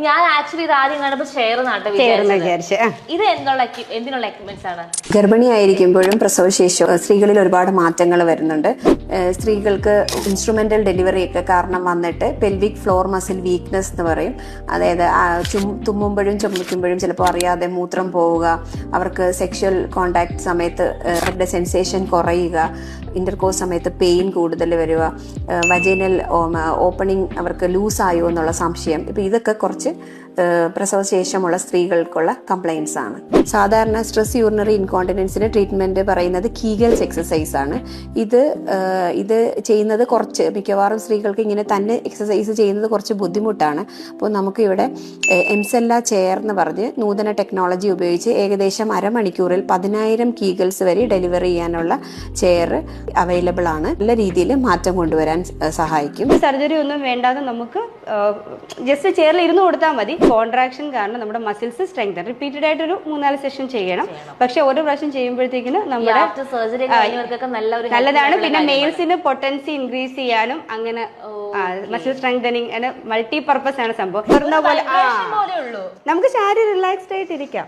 ഞാൻ ആക്ച്വലി ഇത് ആദ്യം കണ്ടപ്പോൾ ചെയർ വിചാരിച്ചു. ഇത് എന്തിനുള്ള എക്യുപ്മെന്റ്സ് ആണ്? ഗർഭിണിയായിരിക്കുമ്പോഴും പ്രസവശേഷം സ്ത്രീകളിൽ ഒരുപാട് മാറ്റങ്ങൾ വരുന്നുണ്ട്. സ്ത്രീകൾക്ക് ഇൻസ്ട്രുമെന്റൽ ഡെലിവറി ഒക്കെ കാരണം വന്നിട്ട് പെൽവിക് ഫ്ലോർ മസിൽ വീക്ക്നെസ് എന്ന് പറയും. അതായത് തുമ്മുമ്പോഴും ചുമക്കുമ്പോഴും ചിലപ്പോൾ അറിയാതെ മൂത്രം പോവുക, അവർക്ക് സെക്ഷൽ കോണ്ടാക്ട് സമയത്ത് അവരുടെ സെൻസേഷൻ കുറയുക, ഇന്റർകോഴ്സ് സമയത്ത് പെയിൻ കൂടുതൽ വരിക, വജൈനൽ ഓപ്പണിംഗ് അവർക്ക് ലൂസായോ എന്നുള്ള സംശയം. ഇപ്പം ഇതൊക്കെ കുറച്ച് പ്രസവശേഷമുള്ള സ്ത്രീകൾക്കുള്ള കംപ്ലയിൻസ് ആണ്. സാധാരണ സ്ട്രെസ് യൂറിനറി ഇൻകോണ്ടിനൻസിന് ട്രീറ്റ്മെന്റ് പറയുന്നത് കീഗൽസ് എക്സസൈസ് ആണ്. ഇത് ചെയ്യുന്നത് കുറച്ച് മിക്കവാറും സ്ത്രീകൾക്ക് ഇങ്ങനെ തന്നെ എക്സസൈസ് ചെയ്യുന്നത് കുറച്ച് ബുദ്ധിമുട്ടാണ്. അപ്പോൾ നമുക്കിവിടെ എംസെല്ല ചെയർ എന്ന് പറഞ്ഞ് നൂതന ടെക്നോളജി ഉപയോഗിച്ച് ഏകദേശം അരമണിക്കൂറിൽ 10,000 കീഗൽസ് വരെ ഡെലിവറി ചെയ്യാനുള്ള ചെയർ അവൈലബിൾ ആണ്. നല്ല രീതിയിൽ മാറ്റം കൊണ്ടുവരാൻ സഹായിക്കും. സർജറി ഒന്നും വേണ്ടാതെ നമുക്ക് ജസ്റ്റ് ചെയറിൽ ഇരുന്ന് കൊടുത്താൽ മതി. കോൺട്രാക്ഷൻ കാരണം നമ്മുടെ മസിൽസ് സ്ട്രെങ്തൻ. റിപ്പീറ്റഡ് ആയിട്ട് ഒരു 3-4 സെഷൻ ചെയ്യണം. പക്ഷെ ഓരോ പ്രാവശ്യം ചെയ്യുമ്പോഴത്തേക്കിന് നമ്മുടെ നല്ലതാണ്. പിന്നെ മെയിൽസിന് പൊട്ടൻസി ഇൻക്രീസ് ചെയ്യാനും അങ്ങനെ മസിൽ സ്ട്രെങ്തനിങ് മൾട്ടി പർപ്പസ് ആണ് സംഭവം. പോലെ നമുക്ക് ശാരീരിക റിലാക്സ്ഡ് ആയിട്ട് ഇരിക്കാം.